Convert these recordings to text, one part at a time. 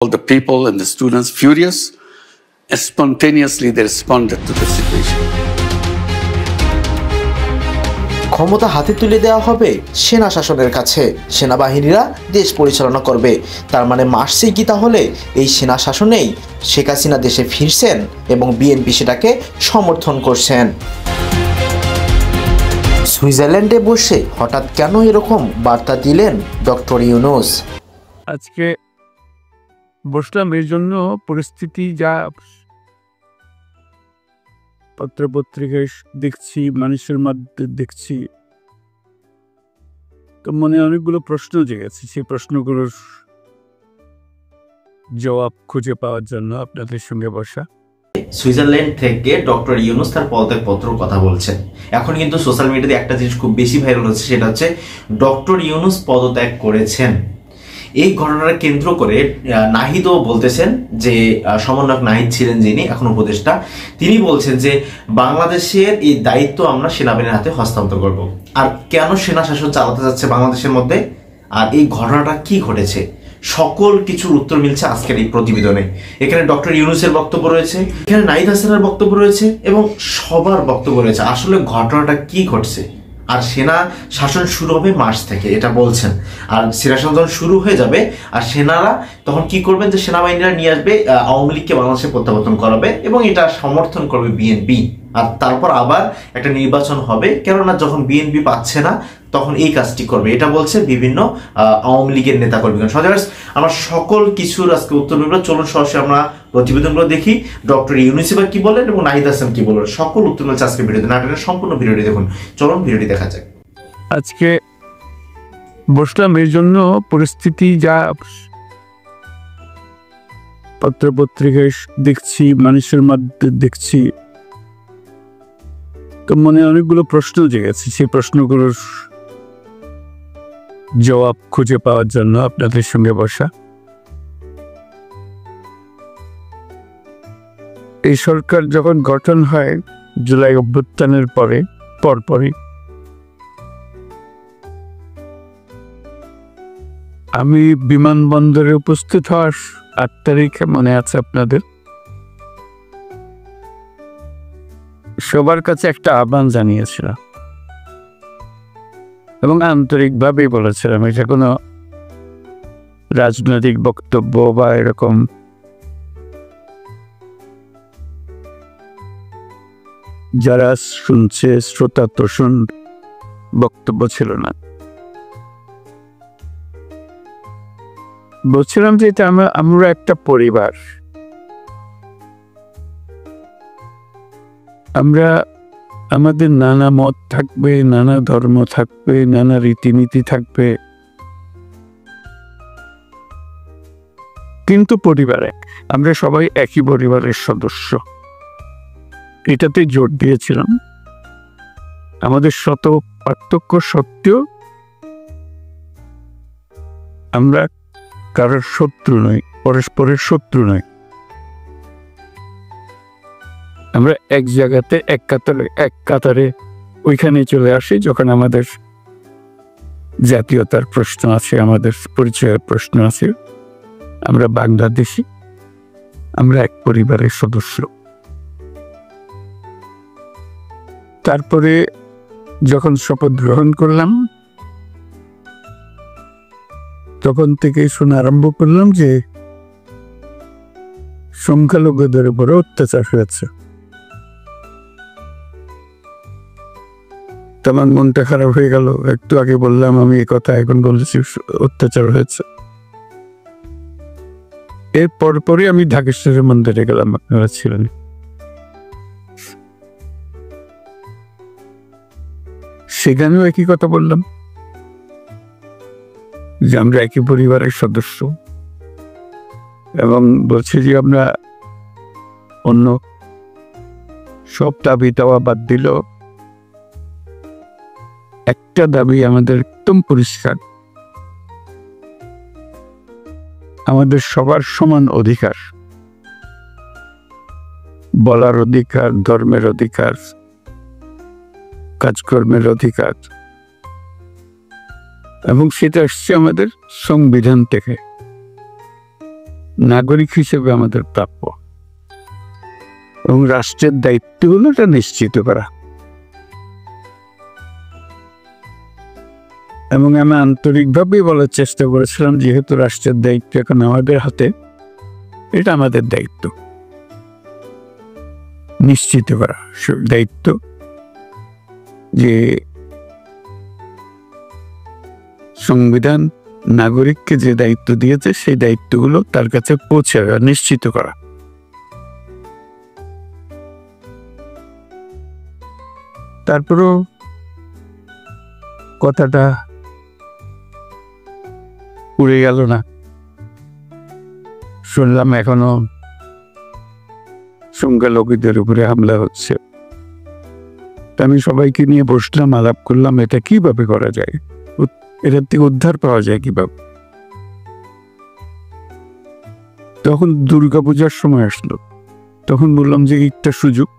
All the people and the students furious. Spontaneously, they responded to the situation. ক্ষমতা হাতে তুলে দেওয়া হবে সেনা শাসনের কাছে, সেনাবাহিনীরা দেশ পরিচালনা করবে। তার মানে মার্চেই কি তাহলে এই সেনা শাসনেই শেখ হাসিনা দেশে ফিরছেন এবং বিএনপি সেটাকে সমর্থন করছেন। সুইজারল্যান্ডে বসে হঠাৎ কেন এরকম বার্তা দিলেন ডক্টর ইউনূস? আজকে বসলাম এর জন্য, পরিস্থিতি যা পত্রপত্রিকায় দেখছি, মানুষের মধ্যে দেখছি, তো মনে অনেকগুলো প্রশ্ন জেগেছে। সেই প্রশ্নগুলোর জবাব খুঁজে পাওয়ার জন্য আপনাদের সঙ্গে বসা। সুইজারল্যান্ড থেকে ডক্টর ইউনূস তার পদত্যাগপত্র কথা বলছেন। এখন কিন্তু সোশ্যাল মিডিয়াতে একটা জিনিস খুব বেশি ভাইরাল হচ্ছে, সেটা হচ্ছে ডক্টর ইউনূস পদত্যাগ করেছেন। এই ঘটনাটা কেন্দ্র করে নাহিদও বলতেছেন যে, সমন্বয়ক নাহিদ ছিলেন যিনি এখন উপদেষ্টা, তিনি বলছেন যে বাংলাদেশের এই দায়িত্ব আমরা সেনাবাহিনীর হাতে হস্তান্তর করব। আর কেন সেনা শাসন চালাতে যাচ্ছে বাংলাদেশের মধ্যে, আর এই ঘটনাটা কি ঘটেছে, সকল কিছুর উত্তর মিলছে আজকের এই প্রতিবেদনে। এখানে ডক্টর ইউনূসের বক্তব্য রয়েছে, এখানে নাহিদ হাসানের বক্তব্য রয়েছে এবং সবার বক্তব্য রয়েছে। আসলে ঘটনাটা কি ঘটছে, আর সেনা শাসন শুরু হবে মার্চ থেকে এটা বলছেন। আর সেনা শাসন শুরু হয়ে যাবে আর সেনারা তখন কি করবেন, যে সেনাবাহিনীরা নিয়ে আসবে আওয়ামী লীগকে বাংলাদেশে প্রত্যাবর্তন করাবে এবং এটা সমর্থন করবে বিএনপি। আর তারপর আবার একটা নির্বাচন হবে, কেননা যখন বিএনপি পাচ্ছে না তখন এই কাজটি করবে, এটা বলছে বিভিন্ন আওয়ামী লীগের নেতাকর্মীগণ। সজাগ আমরা সকল কিছুর আজকে উত্তর মিলব। চলুন সরাসরি আমরা প্রতিবেদনগুলো দেখি, ডক্টর ইউনূস এবার কি বলেন এবং নাহিদ হাসান কি বলেন, সকল উত্তর মিলছে আজকে ভিডিওতে। নাটকের সম্পূর্ণ ভিডিওটি দেখুন, চলুন ভিডিওটি দেখা যাক। আজকে বসলাম এর জন্য, পরিস্থিতি যা পত্রপত্রিকায় দেখছি, মানুষের মধ্যে দেখছি, তো মনে অনেকগুলো প্রশ্ন জেগেছে। সেই প্রশ্নগুলোর জবাব খুঁজে পাওয়ার জন্য আপনাদের সঙ্গে বসা। এই সরকার যখন গঠন হয় জুলাই অভ্যুত্থানের পরপরই আমি বিমানবন্দরে উপস্থিত হওয়ার 8 তারিখে মনে আছে আপনাদের, সবার কাছে একটা আহ্বান জানিয়েছিলাম এবং আন্তরিকভাবেই বলেছিলাম। এটা কোনো রাজনৈতিক বক্তব্য বা এরকম যারা শুনছে শ্রোতা তোষণ বক্তব্য ছিল না। বলছিলাম যে এটা আমরা একটা পরিবার, আমরা আমাদের নানা মত থাকবে, নানা ধর্ম থাকবে, নানা রীতিনীতি থাকবে, কিন্তু পরিবারে আমরা সবাই একই পরিবারের সদস্য। এটাতে জোর দিয়েছিলাম। আমাদের শত পার্থক্য সত্ত্বেও আমরা কারোর শত্রু নই, পরস্পরের শত্রু নই। আমরা এক জায়গাতে এক কাতারে ওইখানে চলে আসি যখন আমাদের জাতীয়তার প্রশ্ন আছে, আমাদের পরিচয়ের প্রশ্ন আছে। আমরা বাংলাদেশি, আমরা এক পরিবারের সদস্য। তারপরে যখন শপথ গ্রহণ করলাম তখন থেকে শোনা আরম্ভ করলাম যে সংখ্যালঘুদের উপরে অত্যাচার হয়েছে। আমার মনটা খারাপ হয়ে গেল। একটু আগে বললাম আমি এই কথা, এখন বলছি অত্যাচার হয়েছে। এর পরপরই আমি ঢাকেশ্বরের মন্দিরে গেলাম, আপনারা ছিলেন। সেখানেও একই কথা বললাম যে আমরা একই পরিবারের সদস্য এবং বলছি যে আমরা অন্য সব দাবি দেওয়া বাদ দিল, একটা দাবি আমাদের একদম পরিষ্কার, আমাদের সবার সমান অধিকার, বলার অধিকার, ধর্মের অধিকার, কাজকর্মের অধিকার, এবং সেটা আসছে আমাদের সংবিধান থেকে। নাগরিক হিসেবে আমাদের প্রাপ্য, এবং রাষ্ট্রের দায়িত্ব হলো এটা নিশ্চিত করা। এবং আমি আন্তরিকভাবেই বলার চেষ্টা করেছিলাম, যেহেতু রাষ্ট্রের দায়িত্ব এখন আমাদের হাতে, এটা আমাদের দায়িত্ব নিশ্চিত করা, দায়িত্ব যে সংবিধান নাগরিককে যে দায়িত্ব দিয়েছে সেই দায়িত্বগুলো তার কাছে পৌঁছে নিশ্চিত করা। তারপরও কথাটা উড়ে গেল না। শুনলাম এখনো সংখ্যালঘুদের উপরে হামলা হচ্ছে। আমি সবাইকে নিয়ে বসলাম, আলাপ করলাম এটা কিভাবে করা যায়, এটার থেকে উদ্ধার পাওয়া যায় কিভাবে। তখন দুর্গাপূজার সময় আসলো, তখন বললাম যে একটা সুযোগ,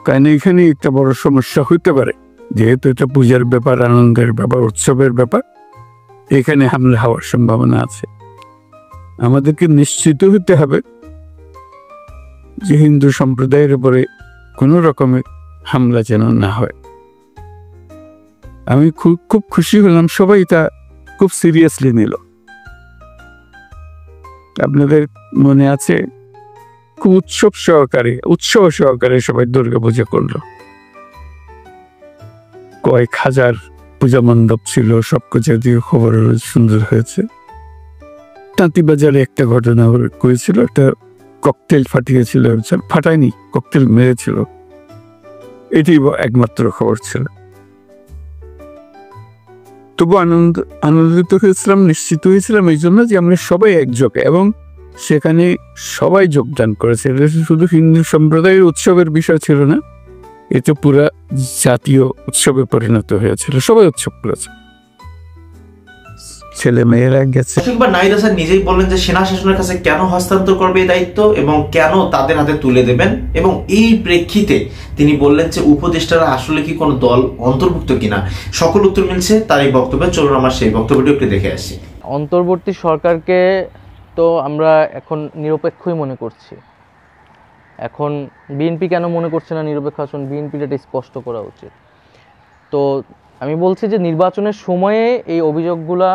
কারণ এখানে একটা বড় সমস্যা হইতে পারে, যেহেতু এটা পূজার ব্যাপার, আনন্দের ব্যাপার, উৎসবের ব্যাপার, এখানে হামলা হওয়ার সম্ভাবনা আছে। আমাদেরকে নিশ্চিত হতে হবে যে হিন্দু সম্প্রদায়ের উপরে কোনো রকমের হামলা যেন না হয়। আমি খুব খুশি হলাম, সবাই তা খুব সিরিয়াসলি নিল। আপনাদের মনে আছে, খুব উৎসব সহকারে সবাই দুর্গাপূজা করলো। কয়েক হাজার পূজা মণ্ডপ ছিল, সবকিছু দিয়ে খবর সুন্দর হয়েছে। তাঁতিবাজারে একটা ঘটনা করেছিল, একটা ককটেল ফাটিয়েছিল, ফাটায়নি, ককটেল মেরেছিল, এটি একমাত্র খবর ছিল। তবু আনন্দিত হয়েছিলাম, নিশ্চিত হয়েছিলাম এই জন্য যে আমরা সবাই একযোগে, এবং সেখানে সবাই যোগদান করেছে। শুধু হিন্দু সম্প্রদায়ের উৎসবের বিষয় ছিল না, এটা পুরা জাতীয় উৎসবে পরিণত হয়েছিল, সবাই উৎসব করেছে, ছেলে মেয়েরা গেছে। নাহিদ হাসান নিজেই বললেন যে সেনা শাসনের কাছে কেন হস্তান্তর করবে এই দায়িত্ব এবং কেন তাদের হাতে তুলে দেবেন, এবং এই প্রেক্ষিতে তিনি বললেন যে উপদেষ্টারা আসলে কি কোনো দল অন্তর্ভুক্ত কিনা। সকল উত্তর মিলছে তার এই বক্তব্যে। চলুন আমরা সেই বক্তব্যটি একটু দেখে আসি। অন্তর্বর্তী সরকারকে তো আমরা এখন নিরপেক্ষই মনে করছি। এখন বিএনপি কেন মনে করছে না নিরপেক্ষ, আসুন বিএনপির এটা স্পষ্ট করা উচিত। তো আমি বলছি যে নির্বাচনের সময়ে এই অভিযোগগুলা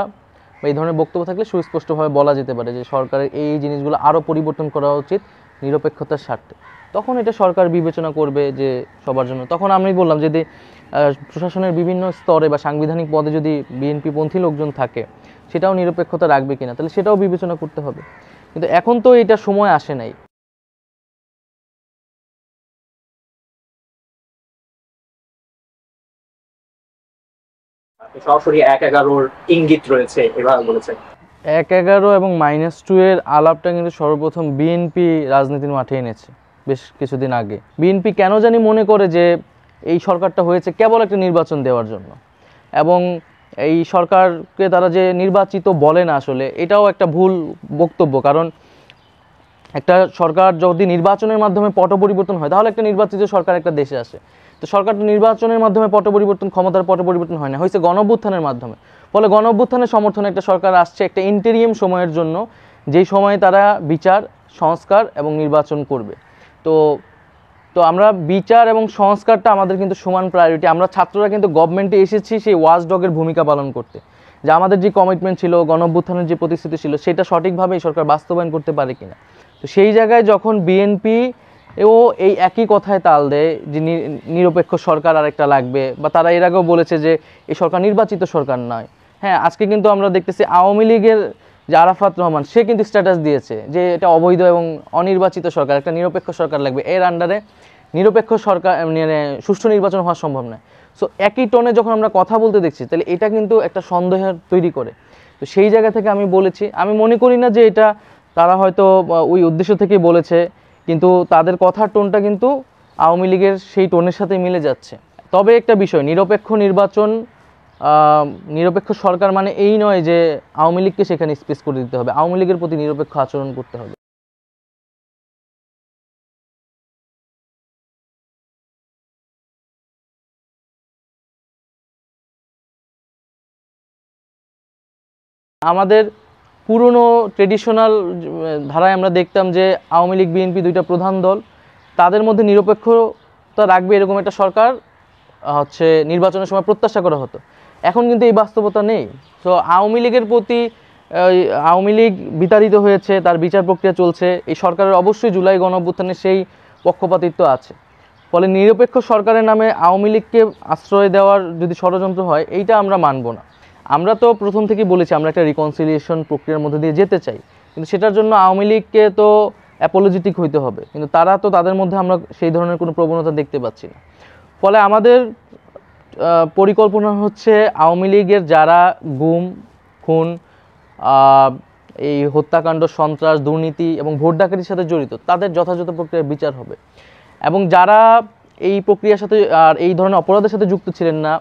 বা এই ধরনের বক্তব্য থাকলে সুস্পষ্টভাবে বলা যেতে পারে যে সরকারের এই জিনিসগুলো আরও পরিবর্তন করা উচিত নিরপেক্ষতার স্বার্থে। তখন এটা সরকার বিবেচনা করবে যে সবার জন্য। তখন আমি বললাম যদি প্রশাসনের বিভিন্ন স্তরে বা সাংবিধানিক পদে যদি বিএনপি পন্থী লোকজন থাকে, সেটাও নিরপেক্ষতা রাখবে কিনা, তাহলে সেটাও বিবেচনা করতে হবে। কিন্তু এখন তো এটা সময় আসে নাই। সরাসরি 1-11 ইঙ্গিত রয়েছে এভাবে বলেছেন। 1-11 এবং -2 এর আলাপটা কিন্তু সর্বপ্রথম বিএনপি রাজনীতির মাঠে এনেছে বেশ কিছুদিন আগে। বিএনপি কেন জানি মনে করে যে এই সরকারটা হয়েছে কেবল একটা নির্বাচন দেওয়ার জন্য, এবং এই সরকারকে তারা যে নির্বাচিত বলে না, আসলে এটাও একটা ভুল বক্তব্য। কারণ একটা সরকার যদি নির্বাচনের মাধ্যমে পট পরিবর্তন হয়, তাহলে একটা নির্বাচিত সরকার একটা দেশে আসে। তো সরকারটা নির্বাচনের মাধ্যমে পট পরিবর্তন, ক্ষমতার পট পরিবর্তন হয় না, হয়েছে গণঅভ্যুত্থানের মাধ্যমে। ফলে গণঅভ্যুত্থানের সমর্থনে একটা সরকার আসছে একটা ইন্টেরিয়াম সময়ের জন্য, যেই সময়ে তারা বিচার, সংস্কার এবং নির্বাচন করবে। তো আমরা বিচার এবং সংস্কারটা আমাদের কিন্তু সমান প্রায়োরিটি। আমরা ছাত্ররা কিন্তু গভর্নমেন্টে এসেছি সেই ওয়াচডগের ভূমিকা পালন করতে, যে আমাদের যে কমিটমেন্ট ছিল, গণঅভ্যুত্থানের যে প্রতিশ্রুতি ছিল, সেটা সঠিকভাবে এই সরকার বাস্তবায়ন করতে পারে কিনা। তো সেই জায়গায় যখন বিএনপি ও এই একই কথায় তাল দেয় যে নিরপেক্ষ সরকার আরেকটা লাগবে, বা তারা এর আগেও বলেছে যে এই সরকার নির্বাচিত সরকার নয়। হ্যাঁ, আজকে কিন্তু আমরা দেখতেছি আওয়ামী লীগের যে আরাফাত রহমান, সে কিন্তু স্ট্যাটাস দিয়েছে যে এটা অবৈধ এবং অনির্বাচিত সরকার, একটা নিরপেক্ষ সরকার লাগবে, এর আন্ডারে নিরপেক্ষ সরকার মানে সুষ্ঠু নির্বাচন হওয়া সম্ভব নয়। সো একই টনে যখন আমরা কথা বলতে দেখছি, তাহলে এটা কিন্তু একটা সন্দেহ তৈরি করে। তো সেই জায়গা থেকে আমি বলেছি, আমি মনে করি না যে এটা তারা হয়তো ওই উদ্দেশ্য থেকেই বলেছে, কিন্তু তাদের কথার টোনটা কিন্তু আওয়ামী লীগের সেই টোনের সাথে মিলে যাচ্ছে। তবে একটা বিষয়, নিরপেক্ষ নির্বাচন, নিরপেক্ষ সরকার মানে এই নয় যে আওয়ামী লীগকে সেখানে স্পেস করে দিতে হবে, আওয়ামী লীগের প্রতি নিরপেক্ষ আচরণ করতে হবে। আমাদের পুরনো ট্রেডিশনাল ধারায় আমরা দেখতাম যে আওয়ামী লীগ বিএনপি দুইটা প্রধান দল, তাদের মধ্যে নিরপেক্ষতা রাখবে এরকম একটা সরকার হচ্ছে নির্বাচনের সময় প্রত্যাশা করা হতো। এখন কিন্তু এই বাস্তবতা নেই। তো আওয়ামী লীগের প্রতি আওয়ামী লীগ বিতাড়িত হয়েছে, তার বিচার প্রক্রিয়া চলছে। এই সরকারের অবশ্যই জুলাই গণঅভ্যুত্থানের সেই পক্ষপাতিত্ব আছে। ফলে নিরপেক্ষ সরকারের নামে আওয়ামী লীগকে আশ্রয় দেওয়ার যদি ষড়যন্ত্র হয়, এইটা আমরা মানব না। আমরা তো প্রথম থেকেই বলেছি আমরা একটা রিকনসিলিয়েশন প্রক্রিয়ার মধ্যে দিয়ে যেতে চাই, কিন্তু সেটার জন্য আওয়ামী লীগকে তো অ্যাপোলজেটিক হইতে হবে, কিন্তু তারা তো তাদের মধ্যে আমরা সেই ধরনের কোনো প্রবণতা দেখতে পাচ্ছি না। ফলে আমাদের পরিকল্পনা হচ্ছে আওয়ামী লীগের যারা গুম, খুন, এই হত্যাকাণ্ড, সন্ত্রাস, দুর্নীতি এবং ভোট ডাকাতির সাথে জড়িত, তাদের যথাযথ প্রক্রিয়ার বিচার হবে। এবং যারা এই প্রক্রিয়ার সাথে আর এই ধরনের অপরাধের সাথে যুক্ত ছিলেন না,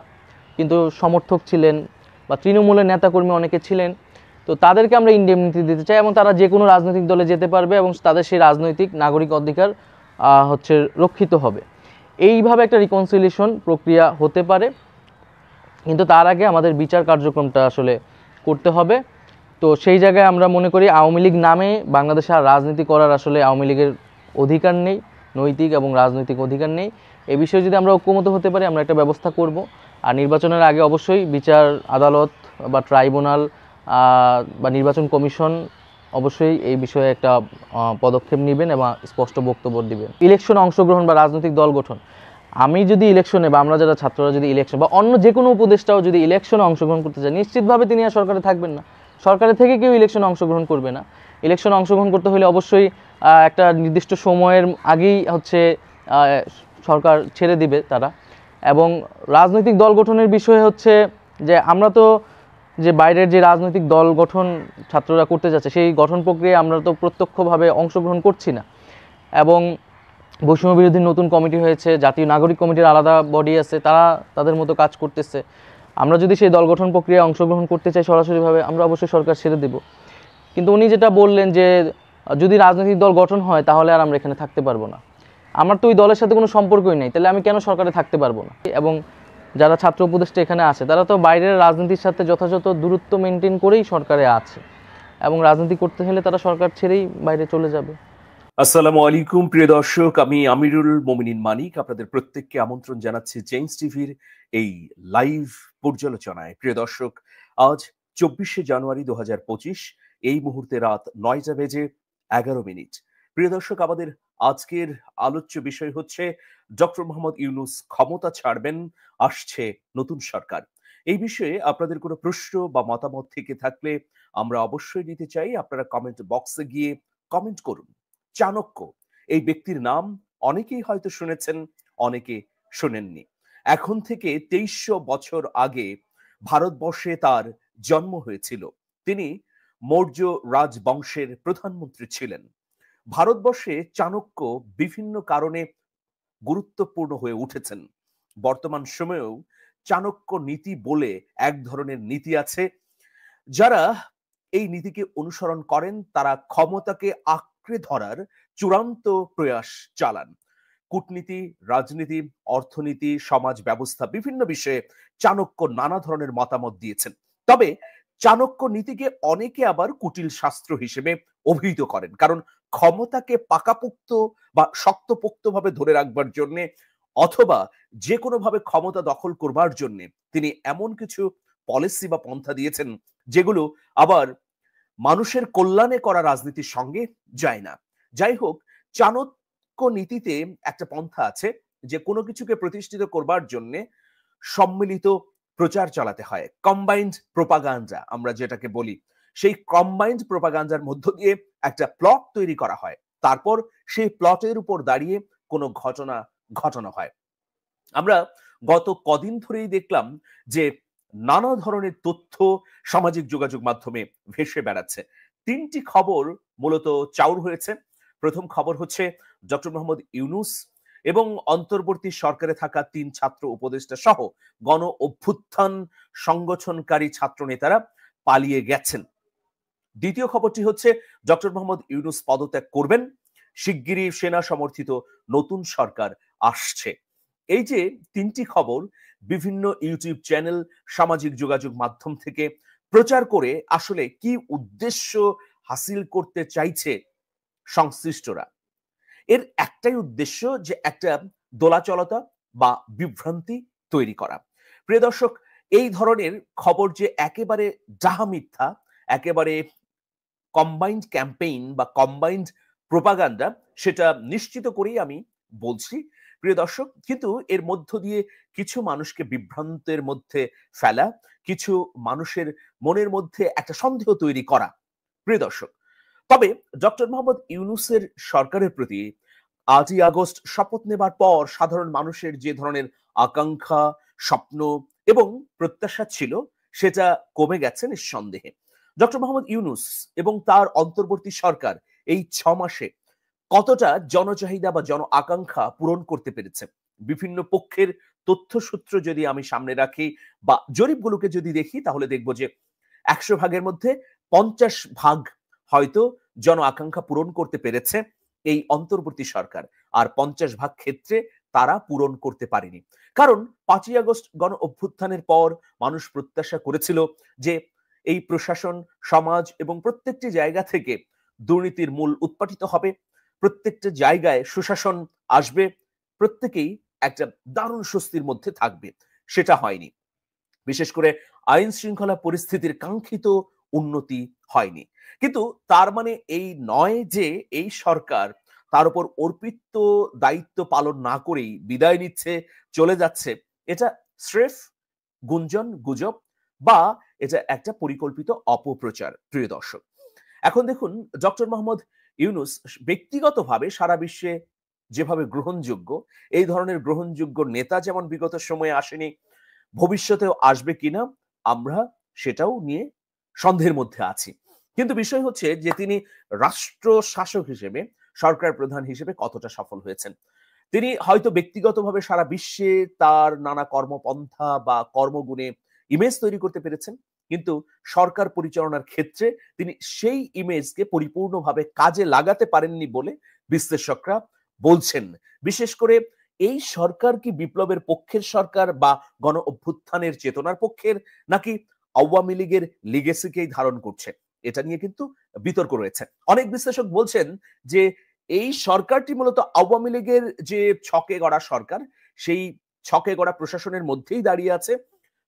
কিন্তু সমর্থক ছিলেন বা তৃণমূলের নেতাকর্মী অনেকে ছিলেন, তো তাদেরকে আমরা ইনডেমনিটি দিতে চাই এবং তারা যে কোনো রাজনৈতিক দলে যেতে পারবে এবং তাদের সেই রাজনৈতিক নাগরিক অধিকার হচ্ছে রক্ষিত হবে। এইভাবে একটা রিকনসিলিয়েশন প্রক্রিয়া হতে পারে, কিন্তু তার আগে আমাদের বিচার কার্যক্রমটা আসলে করতে হবে। তো সেই জায়গায় আমরা মনে করি আওয়ামী লীগ নামে বাংলাদেশে আর রাজনীতি করার আসলে আওয়ামী লীগের অধিকার নেই, নৈতিক এবং রাজনৈতিক অধিকার নেই। এই বিষয়ে যদি আমরা ঐক্যমত হতে পারি, আমরা একটা ব্যবস্থা করব। আর নির্বাচনের আগে অবশ্যই বিচার আদালত বা ট্রাইব্যুনাল বা নির্বাচন কমিশন অবশ্যই এই বিষয়ে একটা পদক্ষেপ নেবেন এবং স্পষ্ট বক্তব্য দিবেন। ইলেকশনে অংশগ্রহণ বা রাজনৈতিক দল গঠন, আমি যদি ইলেকশনে বা আমরা যারা ছাত্ররা যদি ইলেকশন বা অন্য যে কোনো উপদেষ্টাও যদি ইলেকশনে অংশগ্রহণ করতে চায়, নিশ্চিতভাবে তিনি আর সরকারে থাকবেন না। সরকারের থেকে কেউ ইলেকশনে অংশগ্রহণ করবে না। ইলেকশনে অংশগ্রহণ করতে হলে অবশ্যই একটা নির্দিষ্ট সময়ের আগেই হচ্ছে সরকার ছেড়ে দিবে তারা। এবং রাজনৈতিক দল গঠনের বিষয়ে হচ্ছে যে আমরা তো যে বাইরের যে রাজনৈতিক দল গঠন ছাত্ররা করতে যাচ্ছে, সেই গঠন প্রক্রিয়ায় আমরা তো প্রত্যক্ষভাবে অংশগ্রহণ করছি না। এবং বৈষম্য বিরোধী নতুন কমিটি হয়েছে, জাতীয় নাগরিক কমিটির আলাদা বডি আছে, তারা তাদের মতো কাজ করতেছে। আমরা যদি সেই দল গঠন প্রক্রিয়ায় অংশগ্রহণ করতে চাই সরাসরিভাবে, আমরা অবশ্যই সরকার ছেড়ে দেব। কিন্তু উনি যেটা বললেন যে যদি রাজনৈতিক দল গঠন হয় তাহলে আর আমরা এখানে থাকতে পারবো না, আমার তো ওই দলের সাথে কোনো সম্পর্কই নেই, তাহলে আমি কেন সরকারে থাকতে পারবো না? এবং যারা ছাত্র উপদেষ্টা এখানে আছে তারা তো বাইরের রাজনীতির সাথে যথাযথ দূরত্ব মেনটেন করেই সরকারে আছে, এবং রাজনীতি করতে হলে তারা সরকার ছেড়েই বাইরে চলে যাবে। আসসালামু আলাইকুম প্রিয় দর্শক, আমি আমিরুল মোমিনিন মানিক আপনাদের প্রত্যেককে আমন্ত্রণ জানাচ্ছি চেঞ্জ টিভির এই লাইভ পর্যালোচনায়। প্রিয় দর্শক, আজ 24শে জানুয়ারি 2025, এই মুহূর্তে রাত 9:11। প্রিয় দর্শক, আমাদের আজকের আলোচ্য বিষয় হচ্ছে ডক্টর মোহাম্মদ ইউনূস ক্ষমতা ছাড়বেন, আসছে নতুন সরকার। এই বিষয়ে আপনাদের কোনো প্রশ্ন বা মতামত থেকে থাকলে আমরা অবশ্যই নিতে চাই। আপনারা কমেন্ট বক্সে গিয়ে কমেন্ট করুন। চাণক্য এই ব্যক্তির নাম অনেকেই হয়তো শুনেছেন, অনেকে শোনেননি। এখন থেকে 2300 বছর আগে ভারতবর্ষে তার জন্ম হয়েছিল। তিনি মৌর্য রাজবংশের প্রধানমন্ত্রী ছিলেন। ভারতবর্ষে চাণক্য বিভিন্ন কারণে গুরুত্বপূর্ণ হয়ে উঠেছেন। বর্তমান সময়েও চাণক্য নীতি বলে এক ধরনের নীতি আছে, যারা এই নীতিকে অনুসরণ করেন তারা ক্ষমতাকে আঁকড়ে ধরার চূড়ান্ত প্রয়াস চালান। কূটনীতি, রাজনীতি, অর্থনীতি, সমাজ ব্যবস্থা বিভিন্ন বিষয়ে চাণক্য নানা ধরনের মতামত দিয়েছেন। তবে চাণক্য নীতিকে অনেকে আবার কুটিল শাস্ত্র হিসেবে অভিহিত করেন, কারণ ক্ষমতাকে পাকাপোক্ত বা শক্তপোক্তভাবে ধরে রাখবার জন্য অথবা যে কোনো ভাবে ক্ষমতা দখল করবার জন্য তিনি এমন কিছু পলিসি বা পন্থা দিয়েছেন যেগুলো আবার মানুষের কল্যাণে করা রাজনীতির সঙ্গে যায় না। যাই হোক, চাণক্য নীতিতে একটা পন্থা আছে যে কোনো কিছুকে প্রতিষ্ঠিত করবার জন্য সম্মিলিত প্রচার চালাতে হয়, কম্বাইন্ড প্রোপাগান্ডা আমরা যেটাকে বলি। সেই কম্বাইন্ড প্রোপাগান্ডার মধ্য দিয়ে একটা প্লট তৈরি করা হয়, তারপর সেই প্লটের উপর দাঁড়িয়ে কোনো ঘটনা ঘটানো হয়। আমরা গত কদিন ধরেই দেখলাম যে নানা ধরনের তথ্য সামাজিক যোগাযোগ মাধ্যমে ভেসে বেড়াচ্ছে। 3টি খবর মূলত চাউর হয়েছে। প্রথম খবর হচ্ছে ডক্টর মোহাম্মদ ইউনূস এবং অন্তর্বর্তী সরকারে থাকা 3 ছাত্র উপদেষ্টা সহ গণ অভ্যুত্থান সংগঠনকারী ছাত্র নেতারা পালিয়ে গেছেন। দ্বিতীয় খবরটি হচ্ছে ডক্টর মোহাম্মদ ইউনূস পদত্যাগ করবেন, শিগগিরই সেনা সমর্থিত নতুন সরকার আসছে। এই যে 3টি খবর বিভিন্ন ইউটিউব চ্যানেল, সামাজিক যোগাযোগ মাধ্যম থেকে প্রচার করে আসলে কি উদ্দেশ্য হাসিল করতে চাইছে সংশ্লিষ্টরা? এর একটাই উদ্দেশ্য, যে একটা দোলাচলতা বা বিভ্রান্তি তৈরি করা। প্রিয় দর্শক, এই ধরনের খবর যে একেবারে ডাহা মিথ্যা, একেবারে কম্বাইন্ড ক্যাম্পেইন বা কম্বাইন্ড প্রোপাগান্ডা, সেটা নিশ্চিত করেই আমি বলছি প্রিয় দর্শক। কিন্তু এর মধ্য দিয়ে কিছু মানুষকে বিভ্রান্তের মধ্যে ফেলা, কিছু মানুষের মনের মধ্যে একটা সন্দেহ তৈরি করা প্রিয় দর্শক। তবে ডক্টর মোহাম্মদ ইউনূসের সরকারের প্রতি 8ই আগস্ট শপথ নেবার পর সাধারণ মানুষের যে ধরনের আকাঙ্ক্ষা, স্বপ্ন এবং প্রত্যাশা ছিল, সেটা কমে গেছে নিঃসন্দেহে। ডক্টর মোহাম্মদ ইউনূস এবং তার অন্তর্বর্তী সরকার এই 6 মাসে কতটা জনচাহিদা বা জন আকাঙ্ক্ষা পূরণ করতে পেরেছে? বিভিন্ন পক্ষের তথ্যসূত্র যদি আমি সামনে রাখি বা জরিপগুলোকে যদি দেখি, তাহলে দেখব যে 100 ভাগের মধ্যে 50 ভাগ হয়তো জন আকাঙ্ক্ষা পূরণ করতে পেরেছে এই অন্তর্বর্তী সরকার, আর 50 ভাগ ক্ষেত্রে তারা পূরণ করতে পারেনি। কারণ 5ই আগস্ট গণ অভ্যুত্থানের পর মানুষ প্রত্যাশা করেছিল যে এই প্রশাসন, সমাজ এবং প্রত্যেকটি জায়গা থেকে দুর্নীতির মূল উৎপাটিত হবে, প্রত্যেকটা জায়গায় সুশাসন আসবে, প্রত্যেকেই একটা দারুণ স্বস্তির মধ্যে থাকবে। সেটা হয়নি। বিশেষ করে আইন শৃঙ্খলা পরিস্থিতির কাঙ্ক্ষিত উন্নতি হয়নি। কিন্তু তার মানে এই নয় যে এই সরকার তার উপর অর্পিত দায়িত্ব পালন না করেই বিদায় নিচ্ছে, চলে যাচ্ছে। এটা স্রেফ গুঞ্জন, গুজব, বা এটা একটা পরিকল্পিত অপপ্রচার প্রিয় দর্শক। এখন দেখুন, ডক্টর মোহাম্মদ ইউনূস ব্যক্তিগতভাবে সারা বিশ্বে যেভাবে গ্রহণযোগ্য, এই ধরনের গ্রহণযোগ্য নেতা যেমন বিগত সময়ে আসেনি, ভবিষ্যতেও আসবে কিনা আমরা সেটাও নিয়ে সন্দেহের মধ্যে আছি। কিন্তু বিষয় হচ্ছে যে তিনি রাষ্ট্র শাসক হিসেবে, সরকার প্রধান হিসেবে কতটা সফল হয়েছেন। তিনি হয়তো ব্যক্তিগতভাবে সারা বিশ্বে তার নানা কর্মপন্থা বা কর্মগুণে ইমেজ তৈরি করতে পেরেছেন, কিন্তু সরকার পরিচালনার ক্ষেত্রে তিনি সেই ইমেজকে পরিপূর্ণভাবে কাজে লাগাতে পারেননি বলে বিশ্লেষকরা বলছেন। বিশেষ করে এই সরকার কি বিপ্লবের পক্ষের সরকার বা গণ অভ্যুত্থানের চেতনার পক্ষের, নাকি আওয়ামী লীগের লিগেসিকেই ধারণ করছে? এটা নিয়ে কিন্তু বিতর্ক রয়েছে। অনেক বিশ্লেষক বলছেন যে এই সরকারটি মূলত আওয়ামী লীগের যে ছকে গড়া সরকার, সেই ছকে গড়া প্রশাসনের মধ্যেই দাঁড়িয়ে আছে।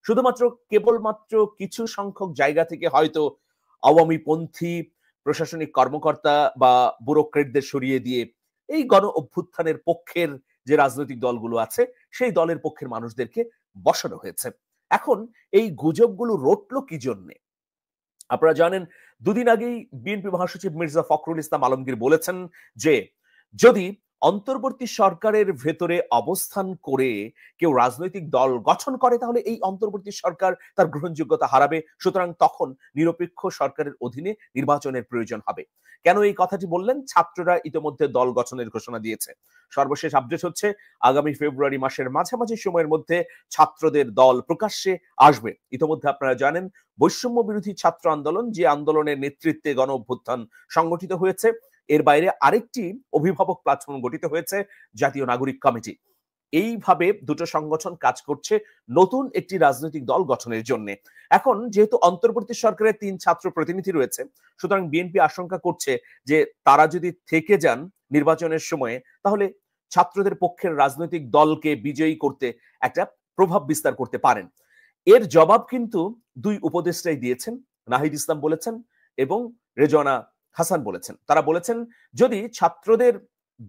শুধুমাত্র কেবলমাত্র কিছু সংখ্যক জায়গা থেকে হয়তো আওয়ামীপন্থী প্রশাসনিক কর্মকর্তা বা ব্যুরোক্রেটদের সরিয়ে দিয়ে এই গণ অভ্যুত্থানের পক্ষের যে রাজনৈতিক দলগুলো আছে, সেই দলের পক্ষের মানুষদেরকে বসানো হয়েছে। এখন এই গুজবগুলো রটলো কি জন্যে? আপনারা জানেন, দুদিন আগেই বিএনপি মহাসচিব মির্জা ফখরুল ইসলাম আলমগীর বলেছেন যে যদি অন্তর্বর্তী সরকারের ভেতরে অবস্থান করে কেউ রাজনৈতিক দল গঠন করে, তাহলে এই অন্তর্বর্তী সরকার তার গ্রহণযোগ্যতা হারাবে। সুতরাং তখন নিরপেক্ষ সরকারের অধীনে নির্বাচনের প্রয়োজন হবে। কেন এই কথাটি বললেন? ছাত্ররা ইতিমধ্যে দল গঠনের ঘোষণা দিয়েছে। সর্বশেষ আপডেট হচ্ছে আগামী ফেব্রুয়ারি মাসের মাঝামাঝি সময়ের মধ্যে ছাত্রদের দল প্রকাশ্যে আসবে। ইতিমধ্যে আপনারা জানেন, বৈষম্য বিরোধী ছাত্র আন্দোলন, যে আন্দোলনের নেতৃত্বে গণ অভ্যুত্থান সংগঠিত হয়েছে, এর বাইরে আরেকটি অভিভাবক প্ল্যাটফর্ম গঠিত হয়েছে, জাতীয় নাগরিক কমিটি। এইভাবে দুটো সংগঠন কাজ করছে নতুন একটি রাজনৈতিক দল গঠনের জন্য। এখন যেহেতু অন্তর্বর্তী সরকারের 3 ছাত্র প্রতিনিধি রয়েছে, সুতরাং বিএনপি আশঙ্কা করছে যে তারা যদি থেকে যান নির্বাচনের সময়ে, তাহলে ছাত্রদের পক্ষের রাজনৈতিক দলকে বিজয়ী করতে একটা প্রভাব বিস্তার করতে পারেন। এর জবাব কিন্তু 2 উপদেষ্টাই দিয়েছেন। নাহিদ ইসলাম বলেছেন এবং রেজওয়ানা হাসান বলেছেন। তারা বলেছেন যদি ছাত্রদের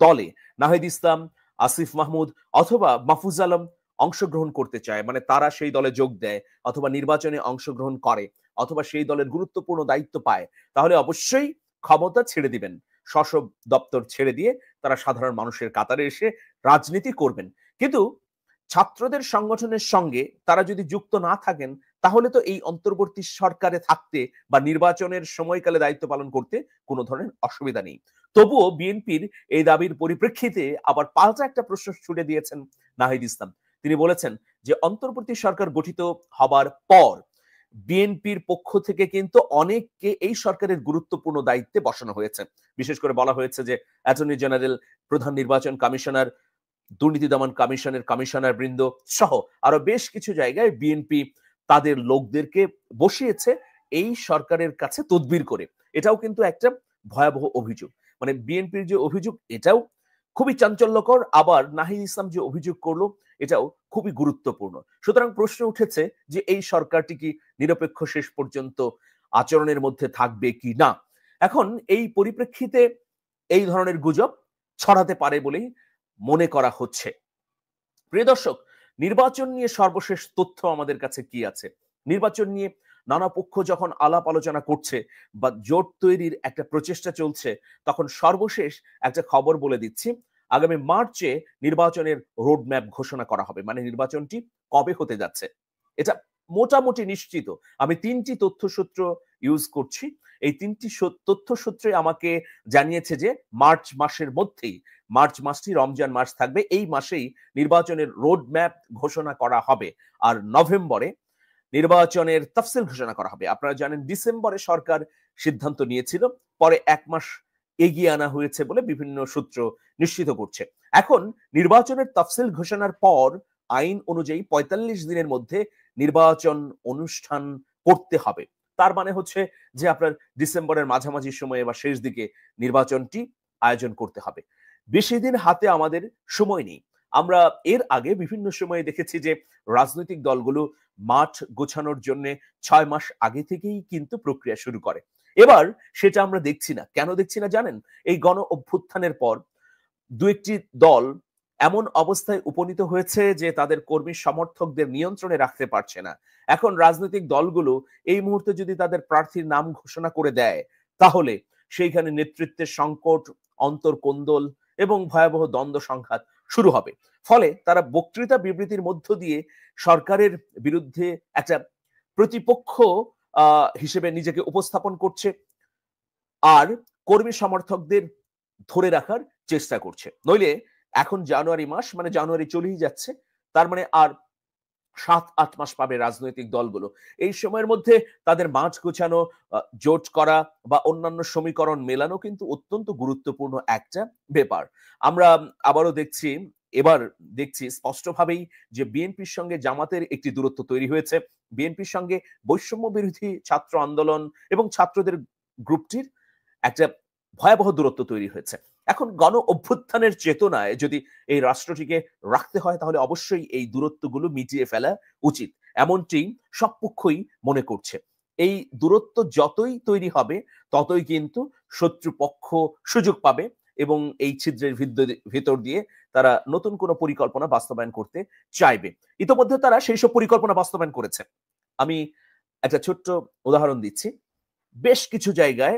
দলে নাহিদ ইসলাম, আসিফ মাহমুদ অথবা মাহফুজ আলম অংশগ্রহণ করতে চায়, মানে তারা সেই দলে যোগ দেয় অথবা নির্বাচনে অংশগ্রহণ করে অথবা সেই দলের গুরুত্বপূর্ণ দায়িত্ব পায়, তাহলে অবশ্যই ক্ষমতা ছেড়ে দিবেন, সশব দপ্তর ছেড়ে দিয়ে তারা সাধারণ মানুষের কাতারে এসে রাজনীতি করবেন। কিন্তু ছাত্রদের সংগঠনের সঙ্গে তারা যদি যুক্ত না থাকেন, তাহলে তো এই অন্তর্বর্তী সরকারে থাকতে বা নির্বাচনের সময়কালে দায়িত্ব পালন করতে কোনো ধরনের অসুবিধা নেই। তবুও বিএনপির এই দাবির পরিপ্রেক্ষিতে আবার পাল্টা একটা প্রশ্ন ছুড়ে দিয়েছেন নাহিদ ইসলাম। তিনি বলেছেন যে অন্তর্বর্তী সরকার গঠিত হবার পর বিএনপির পক্ষ থেকে কিন্তু অনেককে এই সরকারের গুরুত্বপূর্ণ দায়িত্বে বসানো হয়েছে। বিশেষ করে বলা হয়েছে যে অ্যাটর্নি জেনারেল, প্রধান নির্বাচন কমিশনার, দুর্নীতি দমন কমিশনের কমিশনার বৃন্দ সহ আরো বেশ কিছু জায়গায় বিএনপি তাদের লোকদেরকে বসিয়েছে এই সরকারের কাছে তদবির করে, এটাও কিন্তু একটা ভয়াবহ অভিযোগ। মানে বিএনপির যে অভিযোগ এটাও খুবই চাঞ্চল্যকর, আবার নাহিদ ইসলাম যে অভিযোগ করলো এটাও খুবই গুরুত্বপূর্ণ। সুতরাং প্রশ্ন উঠেছে যে এই সরকারটি কি নিরপেক্ষ শেষ পর্যন্ত আচরণের মধ্যে থাকবে কি না। এখন এই পরিপ্রেক্ষিতে এই ধরনের গুজব ছড়াতে পারে বলেই মনে করা হচ্ছে। প্রিয় দর্শক, নির্বাচন নিয়ে সর্বশেষ তথ্য আমাদের কাছে কি আছে? নির্বাচন নিয়ে নানা পক্ষ যখন আলাপ আলোচনা করছে বা জোট তৈরির একটা প্রচেষ্টা চলছে, তখন সর্বশেষ একটা খবর বলে দিচ্ছি, আগামী মার্চে নির্বাচনের রোডম্যাপ ঘোষণা করা হবে। মানে নির্বাচনটি কবে হতে যাচ্ছে এটা মোটামুটি নিশ্চিত। আমি 3টি তথ্যসূত্র ইউজ করছি। এই 3টি তথ্যসূত্রে আমাকে জানিয়েছে যে মার্চ মাসের মধ্যেই, মার্চ মাসটি রমজান মাস থাকবে, এই মাসেই নির্বাচনের রোডম্যাপ ঘোষণা করা হবে, আর নভেম্বরে নির্বাচনের তফসিল ঘোষণা করা হবে। আপনারা জানেন ডিসেম্বরে সরকার সিদ্ধান্ত নিয়েছিল, পরে 1 মাস এগিয়ে আনা হয়েছে বলে বিভিন্ন সূত্র নিশ্চিত করছে। এখন নির্বাচনের তফসিল ঘোষণার পর আইন অনুযায়ী 45 দিনের মধ্যে নির্বাচন অনুষ্ঠান করতে হবে। তার মানে হচ্ছে যে আপনার ডিসেম্বরের মাঝামাঝি সময়ে বা শেষ দিকে নির্বাচনটি আয়োজন করতে হবে। বেশি দিন হাতে আমাদের সময় নেই। আমরা এর আগে বিভিন্ন সময়ে দেখেছি যে রাজনৈতিক দলগুলো মাঠ গোছানোর জন্য 6 মাস আগে থেকেই কিন্তু প্রক্রিয়া শুরু করে। এবার সেটা আমরা দেখছি না। কেন দেখছি না জানেন? এই গণ অভ্যুত্থানের পর দু একটি দল এমন অবস্থায় উপনীত হয়েছে যে তাদের কর্মী সমর্থকদের নিয়ন্ত্রণে রাখতে পারছে না। এখন রাজনৈতিক দলগুলো এই মুহূর্তে যদি তাদের প্রার্থীর নাম ঘোষণা করে দেয়, তাহলে সেইখানে নেতৃত্বের সংকট, অন্তর্কোন্দল এবং ভয়াবহ দ্বন্দ্ব সংঘাত শুরু হবে। ফলে তারা বক্তৃতা বিবৃতির মধ্য দিয়ে সরকারের বিরুদ্ধে একটা প্রতিপক্ষ হিসেবে নিজেকে উপস্থাপন করছে, আর কর্মী সমর্থকদের ধরে রাখার চেষ্টা করছে। নইলে এখন জানুয়ারি মাস, মানে জানুয়ারি চলেই যাচ্ছে, তার মানে আর 7-8 মাস পাবে রাজনৈতিক দলগুলো। এই সময়ের মধ্যে তাদের মাঠ গোছানো, জোট করা বা অন্যান্য সমীকরণ মেলানো কিন্তু অত্যন্ত গুরুত্বপূর্ণ একটা ব্যাপার। আমরা আবারও এবার দেখছি স্পষ্টভাবেই যে বিএনপির সঙ্গে জামাতের একটি দূরত্ব তৈরি হয়েছে। বিএনপির সঙ্গে বৈষম্য বিরোধী ছাত্র আন্দোলন এবং ছাত্রদের গ্রুপটির একটা ভয়াবহ দূরত্ব তৈরি হয়েছে। এখন গণ অভ্যুত্থানের চেতনায় যদি এই রাষ্ট্রটিকে রাখতে হয়, তাহলে অবশ্যই এই দূরত্বগুলো মিটিয়ে ফেলা উচিত, এমনটি সব পক্ষই মনে করছে। এই দূরত্ব যতই তৈরি হবে, ততই কিন্তু শত্রুপক্ষ সুযোগ পাবে এবং এই ছিদ্রের ভিতর দিয়ে তারা নতুন কোনো পরিকল্পনা বাস্তবায়ন করতে চাইবে। ইতোমধ্যে তারা সেই সব পরিকল্পনা বাস্তবায়ন করেছে। আমি একটা ছোট্ট উদাহরণ দিচ্ছি। বেশ কিছু জায়গায়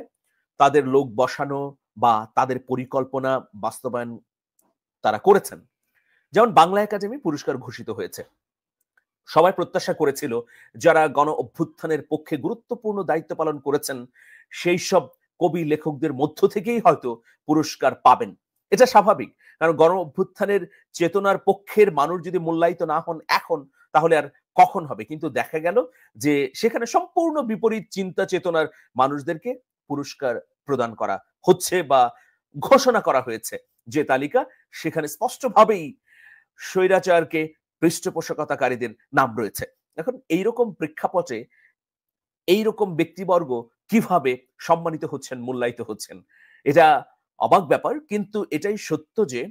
তাদের লোক বসানো বা তাদের পরিকল্পনা বাস্তবায়ন তারা করেছেন। যেমন বাংলা একাডেমি পুরস্কার ঘোষিত হয়েছে। সবাই প্রত্যাশা করেছিল যারা গণ অভ্যুত্থানের পক্ষে গুরুত্বপূর্ণ দায়িত্ব পালন করেছেন সেই সব কবি লেখকদের মধ্য থেকেই হয়তো পুরস্কার পাবেন। এটা স্বাভাবিক, কারণ গণ অভ্যুত্থানের চেতনার পক্ষের মানুষ যদি মূল্যায়িত না হন এখন, তাহলে আর কখন হবে? কিন্তু দেখা গেল যে সেখানে সম্পূর্ণ বিপরীত চিন্তা চেতনার মানুষদেরকে পুরস্কার প্রদান করা হচ্ছে বা ঘোষণা করা হয়েছে। যে তালিকা, সেখানে স্পষ্টভাবেই স্বৈরাচারকে পৃষ্ঠপোষকতাকারীদের নাম রয়েছে। এখন এইরকম প্রেক্ষাপটে এইরকম ব্যক্তিবর্গ কিভাবে সম্মানিত হচ্ছেন, মূল্যায়িত হচ্ছেন, এটা অবাক ব্যাপার। কিন্তু এটাই সত্য যে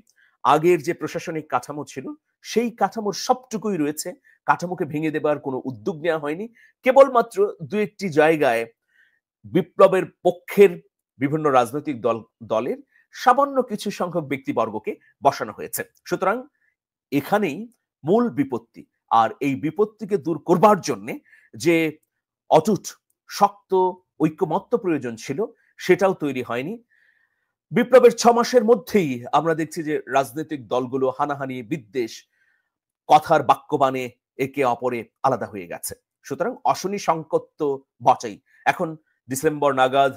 আগের যে প্রশাসনিক কাঠামো ছিল, সেই কাঠামোর সবটুকুই রয়েছে। কাঠামোকে ভেঙে দেবার কোনো উদ্যোগ নেওয়া হয়নি। কেবলমাত্র দু একটি জায়গায় বিপ্লবের পক্ষের বিভিন্ন রাজনৈতিক দলের সামান্য কিছু সংখ্যক ব্যক্তিবর্গকে বসানো হয়েছে। সুতরাং এখানেই মূল বিপত্তি। আর এই বিপত্তিকে দূর করবার জন্য যে অটুট শক্ত ঐক্যমত্য প্রয়োজন ছিল, সেটাও তৈরি হয়নি। বিপ্লবের 6 মাসের মধ্যেই আমরা দেখছি যে রাজনৈতিক দলগুলো হানাহানি, বিদ্বেষ, কথার বাক্যবাণে একে অপরে আলাদা হয়ে গেছে। সুতরাং অশনি সংকট তো বটেই। এখন ডিসেম্বর নাগাদ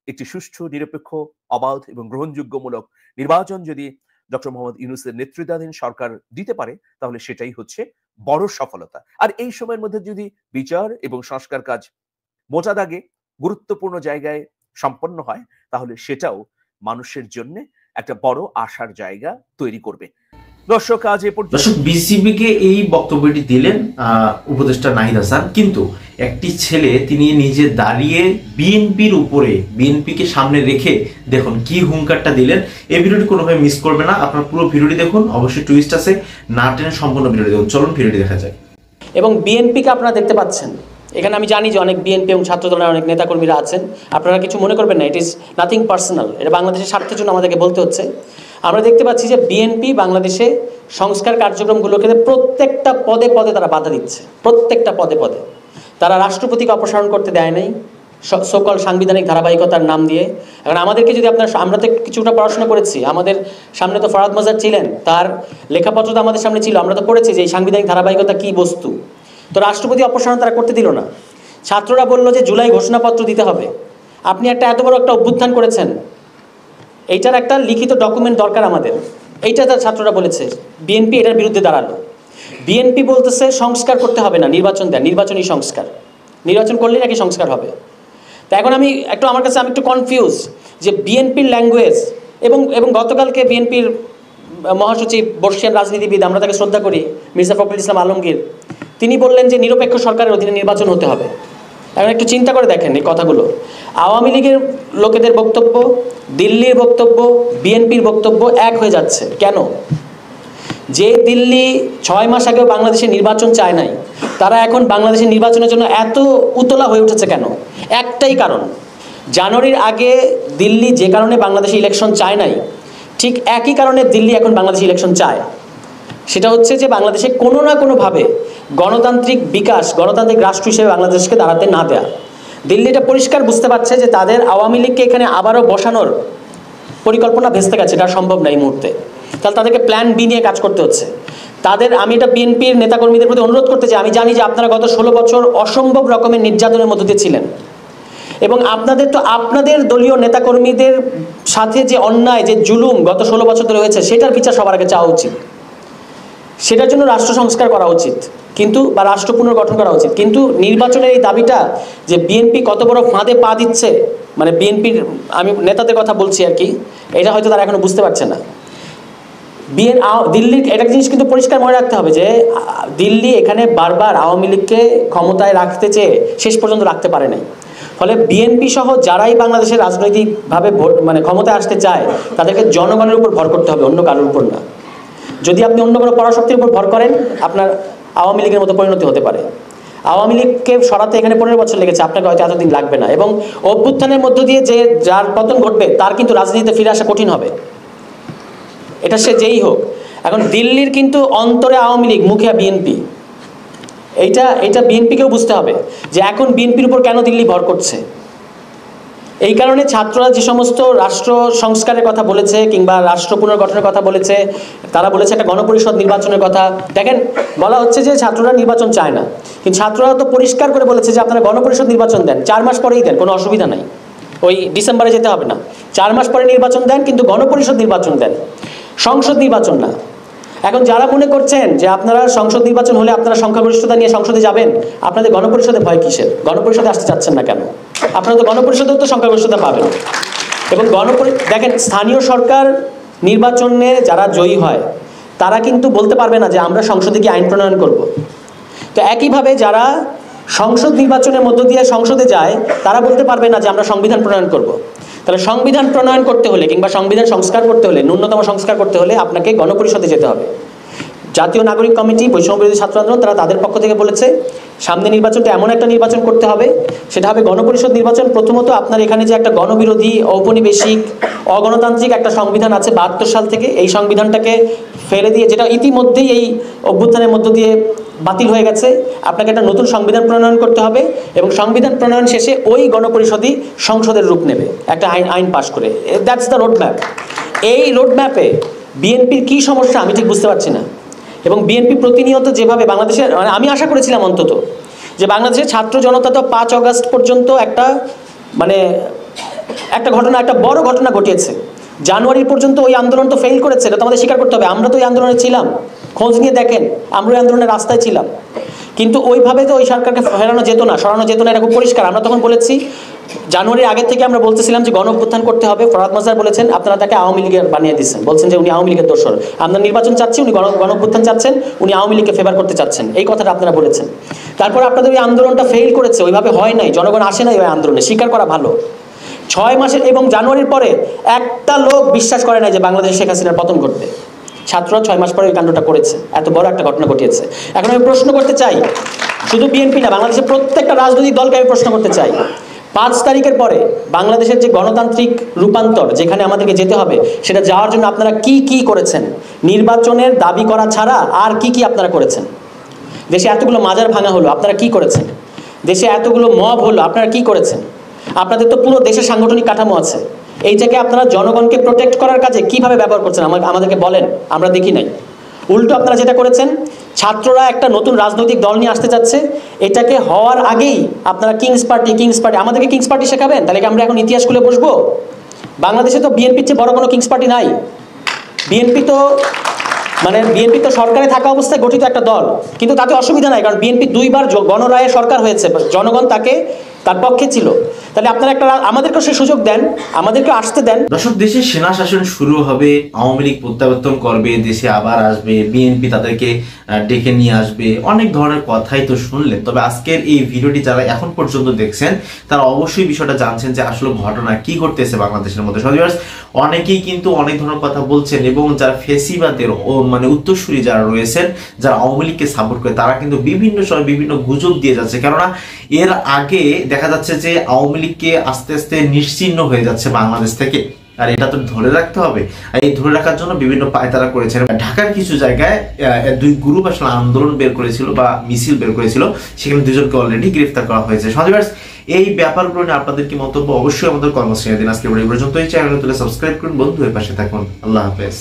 একটি সুষ্ঠু, নিরপেক্ষ, অবাধ এবং গ্রহণযোগ্যমূলক নির্বাচন যদি ডক্টর মোহাম্মদ ইউনূসের নেতৃত্বাধীন সরকার দিতে পারে, তাহলে সেটাই হচ্ছে বড় সফলতা। আর এই সময়ের মধ্যে যদি বিচার এবং সংস্কার কাজ মোটা দাগে গুরুত্বপূর্ণ জায়গায় সম্পন্ন হয়, তাহলে সেটাও মানুষের জন্য একটা বড় আশার জায়গা তৈরি করবে। দর্শক আজ এ পর্যন্ত দর্শক বিসিবিকে এই বক্তব্যটি দিলেন উপদেষ্টা নাহিদ হাসান, কিন্তু একটি ছেলে তিনি নিজে দাঁড়িয়ে বিএনপির উপরে, বিএনপিকে সামনে রেখে দেখুন কি হুঙ্কারটা দিলেন। এই ভিডিওটি কোনোভাবে মিস করবে না, আপনার পুরো ভিডিওটি দেখুন, অবশ্যই টুইস্ট আছে, না টেনে সম্পূর্ণ ভিডিওটি দেখুন। চলুন ভিডিওটি দেখা যায়। এবং বিএনপিকে আপনারা দেখতে পাচ্ছেন এখানে, আমি জানি যে অনেক বিএনপি এবং ছাত্র দলের অনেক নেতাকর্মীরা আছেন, আপনারা কিছু মনে করবেন না, ইট ইজ নাথিং পার্সোনাল, এটা বাংলাদেশের স্বার্থের জন্য আমাদেরকে বলতে হচ্ছে। আমরা দেখতে পাচ্ছি যে বিএনপি বাংলাদেশে সংস্কার কার্যক্রমগুলোকে প্রত্যেকটা পদে পদে তারা বাধা দিচ্ছে, প্রত্যেকটা পদে পদে। তারা রাষ্ট্রপতিকে অপসারণ করতে দেয় নাই সকল সাংবিধানিক ধারাবাহিকতার নাম দিয়ে। এখন আমাদেরকে যদি আমরা তো কিছুটা পড়াশোনা করেছি, আমাদের সামনে তো ফরহাদ মজার ছিলেন, তার লেখাপত্র তো আমাদের সামনে ছিল, আমরা তো পড়েছি যে এই সাংবিধানিক ধারাবাহিকতা কী বস্তু। তো রাষ্ট্রপতি অপসারণ তারা করতে দিল না। ছাত্ররা বলল যে জুলাই ঘোষণাপত্র দিতে হবে। আপনি এত বড় একটা অভ্যুত্থান করেছেন, এইটার একটা লিখিত ডকুমেন্ট দরকার আমাদের, এইটা তার ছাত্ররা বলেছে। বিএনপি এটার বিরুদ্ধে দাঁড়ালো। বিএনপি বলতেছে সংস্কার করতে হবে না, নির্বাচন দেন, নির্বাচনী সংস্কার, নির্বাচন করলেই নাকি সংস্কার হবে। তা এখন আমি একটু কনফিউজ যে বিএনপির ল্যাঙ্গুয়েজ এবং গতকালকে বিএনপির মহাসচিব বর্ষিয়ান রাজনীতিবিদ, আমরা তাকে শ্রদ্ধা করি, মির্জা ফখরুল ইসলাম আলমগীর, তিনি বললেন যে নিরপেক্ষ সরকারের অধীনে নির্বাচন হতে হবে। এখন একটু চিন্তা করে দেখেন এই কথাগুলো। আওয়ামী লীগের লোকেদের বক্তব্য, দিল্লির বক্তব্য, বিএনপির বক্তব্য এক হয়ে যাচ্ছে। কেন? যে দিল্লি 6 মাস আগেও বাংলাদেশে নির্বাচন চায় নাই, তারা এখন বাংলাদেশের নির্বাচনের জন্য এত উতলা হয়ে উঠেছে কেন? একটাই কারণ, জানুয়ারির আগে দিল্লি যে কারণে বাংলাদেশে ইলেকশন চায় নাই, ঠিক একই কারণে দিল্লি এখন বাংলাদেশে ইলেকশন চায়। সেটা হচ্ছে যে বাংলাদেশে কোনো না কোনোভাবে গণতান্ত্রিক বিকাশ, গণতান্ত্রিক রাষ্ট্র হিসেবে বাংলাদেশকে দাঁড়াতে না দেয়া। দিল্লি এটা পরিষ্কার বুঝতে পারছে যে তাদের আওয়ামী লীগকে এখানে আবারও বসানোর পরিকল্পনা ভেস্তে গেছে, এটা সম্ভব না এই মুহূর্তে। তাহলে তাদেরকে প্ল্যান বি নিয়ে কাজ করতে হচ্ছে তাদের। আমি এটা বিএনপির নেতাকর্মীদের প্রতি অনুরোধ করতে চাই, আমি জানি যে আপনারা গত 16 বছর অসম্ভব রকমের নির্যাতনের মধ্য দিয়ে ছিলেন, এবং আপনাদের তো আপনাদের দলীয় নেতাকর্মীদের সাথে যে অন্যায়, যে জুলুম গত 16 বছর ধরে হয়েছে, সেটার বিচার সবার আগে চাওয়া উচিত। সেটার জন্য রাষ্ট্র সংস্কার করা উচিত, কিন্তু বা রাষ্ট্র পুনর্গঠন করা উচিত। কিন্তু নির্বাচনের এই দাবিটা যে বিএনপি কত বড় ফাঁদে পা দিচ্ছে, মানে বিএনপির, আমি নেতাদের কথা বলছি আর কি, এটা হয়তো তারা এখনো বুঝতে পারছে না। দিল্লির একটা জিনিস কিন্তু পরিষ্কার মনে রাখতে হবে যে দিল্লি এখানে বারবার আওয়ামী লীগকে ক্ষমতায় রাখতে চেয়ে শেষ পর্যন্ত রাখতে পারে নাই। ফলে বিএনপি সহ যারাই বাংলাদেশের রাজনৈতিকভাবে মানে ক্ষমতায় আসতে চায়, তাদেরকে জনগণের উপর ভর করতে হবে, অন্য কারোর উপর না। যদি আপনি অন্য কোনো পরাশক্তির উপর ভর করেন, আপনার আওয়ামী লীগের মতো পরিণতি হতে পারে। আওয়ামী লীগকে সরাতে এখানে 15 বছর লেগেছে, আপনাকে হয়তো এতদিন লাগবে না। এবং অভ্যুত্থানের মধ্য দিয়ে যার পতন ঘটবে, তার কিন্তু রাজনীতিতে ফিরে আসা কঠিন হবে, এটা সে যেই হোক। এখন দিল্লির কিন্তু অন্তরে আওয়ামী লীগ, মুখে বিএনপি। এইটা বিএনপিকেও বুঝতে হবে যে এখন বিএনপির উপর কেন দিল্লি ভর করছে। এই কারণে ছাত্ররা যে সমস্ত রাষ্ট্র সংস্কারের কথা বলেছে কিংবা রাষ্ট্র পুনর্গঠনের কথা বলেছে, তারা বলেছে একটা গণপরিষদ নির্বাচনের কথা। দেখেন, বলা হচ্ছে যে ছাত্ররা নির্বাচন চায় না, কিন্তু ছাত্ররা তো পরিষ্কার করে বলেছে যে আপনারা গণপরিষদ নির্বাচন দেন, 4 মাস পরেই দেন, কোনো অসুবিধা নাই, ওই ডিসেম্বরে যেতে হবে না, 4 মাস পরে নির্বাচন দেন, কিন্তু গণপরিষদ নির্বাচন দেন, সংসদ নির্বাচন না। এখন যারা মনে করছেন যে আপনারা সংসদ নির্বাচন হলে আপনারা সংখ্যাগরিষ্ঠতা নিয়ে সংসদে যাবেন, আপনাদের গণপরিষদে ভয় কিসের? গণপরিষদে আসতে চাচ্ছেন না কেন? আপনারা তো গণপরিষদেও তো সংখ্যাগরিষ্ঠতা পাবেন। এবং দেখেন, স্থানীয় সরকার নির্বাচনে যারা জয়ী হয়, তারা কিন্তু বলতে পারবে না যে আমরা সংসদে গিয়ে আইন প্রণয়ন করব। তো একইভাবে যারা সংসদ নির্বাচনের মধ্য দিয়ে সংসদে যায়, তারা বলতে পারবে না যে আমরা সংবিধান প্রণয়ন করব। তাহলে সংবিধান প্রণয়ন করতে হলে কিংবা সংবিধান সংস্কার করতে হলে, ন্যূনতম সংস্কার করতে হলে আপনাকে গণপরিষদে যেতে হবে। জাতীয় নাগরিক কমিটি, বৈষম্যবিরোধী ছাত্র আন্দোলন, তারা তাদের পক্ষ থেকে বলেছে সামনে নির্বাচনটা এমন একটা নির্বাচন করতে হবে, সেটা হবে গণপরিষদ নির্বাচন। প্রথমত আপনার এখানে যে একটা গণবিরোধী, ঔপনিবেশিক, অগণতান্ত্রিক একটা সংবিধান আছে 72 সাল থেকে, এই সংবিধানটাকে ফেলে দিয়ে, যেটা ইতিমধ্যেই এই অভ্যুত্থানের মধ্য দিয়ে বাতিল হয়ে গেছে, আপনাকে একটা নতুন সংবিধান প্রণয়ন করতে হবে। এবং সংবিধান প্রণয়ন শেষে ওই গণপরিষদই সংসদের রূপ নেবে একটা আইন পাশ করে। That's the road map. এই রোড ম্যাপে বিএনপির কী সমস্যা আমি ঠিক বুঝতে পারছি না। এবং বিএনপি প্রতিনিয়ত যেভাবে বাংলাদেশের, আমি আশা করেছিলাম অন্তত যে বাংলাদেশের ছাত্র জনতা তো 5 আগস্ট পর্যন্ত একটা ঘটনা, একটা বড় ঘটনা ঘটিয়েছে। জানুয়ারি পর্যন্ত ওই আন্দোলন তো ফেল করেছে, এটা তো আমাদের স্বীকার করতে হবে। আমরা তো ওই আন্দোলনে ছিলাম, খোঁজ নিয়ে দেখেন, আমরা ওই আন্দোলনের রাস্তায় ছিলাম। কিন্তু ওইভাবে তো ওই সরকারকে ফেরানো যেত না, সরানো যেত না, এটা খুব পরিষ্কার। আমরা তখন বলেছি জানুয়ারির আগে থেকে আমরা বলতেছিলাম যে গণ অভ্যুত্থান করতে হবে। ফরহাদ মাজার বলেছেন, আপনারা তাকে আওয়ামী লীগের বানিয়ে দিচ্ছেন, বলছেন যে উনি আওয়ামী লীগের দোসর। আমরা নির্বাচন চাচ্ছি, উনি গণ অভ্যুত্থান চাচ্ছেন, উনি আওয়ামী লীগকে ফেভার করতে চাচ্ছেন, এই কথাটা আপনারা বলেছেন। তারপর আপনাদের ওই আন্দোলনটা ফেল করেছে, ওইভাবে হয় নাই, জনগণ আসে নাই ওই আন্দোলনে, স্বীকার করা ভালো। 6 মাসের এবং জানুয়ারির পরে একটা লোক বিশ্বাস করে নাই যে বাংলাদেশে শেখ হাসিনার পতন ঘটবে। ছাত্ররা 6 মাস পরে ওই কাণ্ডটা করেছে, এত বড় একটা ঘটনা ঘটিয়েছে। এখন আমি প্রশ্ন করতে চাই, শুধু বিএনপি না, বাংলাদেশের প্রত্যেকটা রাজনৈতিক দলকে আমি প্রশ্ন করতে চাই, 5 তারিখের পরে বাংলাদেশের যে গণতান্ত্রিক রূপান্তর যেখানে আমাদেরকে যেতে হবে, সেটা যাওয়ার জন্য আপনারা কি কি করেছেন? নির্বাচনের দাবি করা ছাড়া আর কি কি আপনারা করেছেন? দেশে এতগুলো মাজার ভাঙা হলো, আপনারা কি করেছেন? দেশে এতগুলো মব হলো, আপনারা কি করেছেন? আপনাদের তো পুরো দেশের সাংগঠনিক কাঠামো আছে, এইটাকে আপনারা জনগণকে প্রোটেক্ট করার কাজে কিভাবে ব্যবহার করছেন আমাদেরকে বলেন, আমরা দেখি নাই। উল্টো আপনারা যেটা করেছেন, ছাত্ররা একটা নতুন রাজনৈতিক দল নিয়ে আসতে চাচ্ছে, এটাকে হওয়ার আগেই আপনারা কিংস পার্টি, আমাদেরকে কিংস পার্টি শেখাবেন? তাহলে কি আমরা এখন ইতিহাস খুলে বসবো? বাংলাদেশে তো বিএনপির চেয়ে বড় কোনো কিংস পার্টি নাই। বিএনপি তো সরকারে থাকা অবস্থায় গঠিত একটা দল, কিন্তু তাতে অসুবিধা নাই, কারণ বিএনপি 2 বার গণরায়ে সরকার হয়েছে, জনগণ তার পক্ষে ছিল। তাহলে আপনারা আমাদেরকেও সে সুযোগ দেন, আমাদেরকে আসতে দেন। দর্শক, দেশে সেনা শাসন শুরু হবে, আওয়ামী লীগ প্রত্যাবর্তন করবে, দেশে আবার আসবে, বিএনপি তাদেরকে ডেকে নিয়ে আসবে, অনেক ধরনের কথাই তো শুনলেন। তবে আজকের এই ভিডিওটি যারা এখন পর্যন্ত দেখছেন তারা অবশ্যই বিষয়টা জানছেন যে আসলে ঘটনা কি ঘটতেছে বাংলাদেশের মধ্যে। অনেকেই কিন্তু অনেক ধরনের কথা বলছেন, এবং যারা ফেসিবাদের উত্তরসূরি যারা রয়েছেন, যারা আওয়ামী লীগকে সাপোর্ট করে, তারা কিন্তু বিভিন্ন সময় বিভিন্ন গুজব দিয়ে যাচ্ছে। কেননা এর আগে দেখা যাচ্ছে যে আওয়ামী লীগকে আস্তে আস্তে নিশ্চিহ্ন হয়ে যাচ্ছে বাংলাদেশ থেকে, আর এটা তো ধরে রাখতে হবে। এই ধরে রাখার জন্য বিভিন্ন পায়তারা করেছেন। ঢাকার কিছু জায়গায় 2 গ্রুপ আসলে আন্দোলন বের করেছিল বা মিছিল বের করেছিল, সেখানে 2 জনকে অলরেডি গ্রেফতার করা হয়েছে। এই ব্যাপারগুলো নিয়ে আপনাদের কি মন্তব্য অবশ্যই আমাদের কর্মশ্রেণী দিন। আজকে এই পর্যন্তই। চ্যানেল তুলে সাবস্ক্রাইব করুন, বন্ধু হয়ে পাশে থাকুন। আল্লাহ হাফেজ।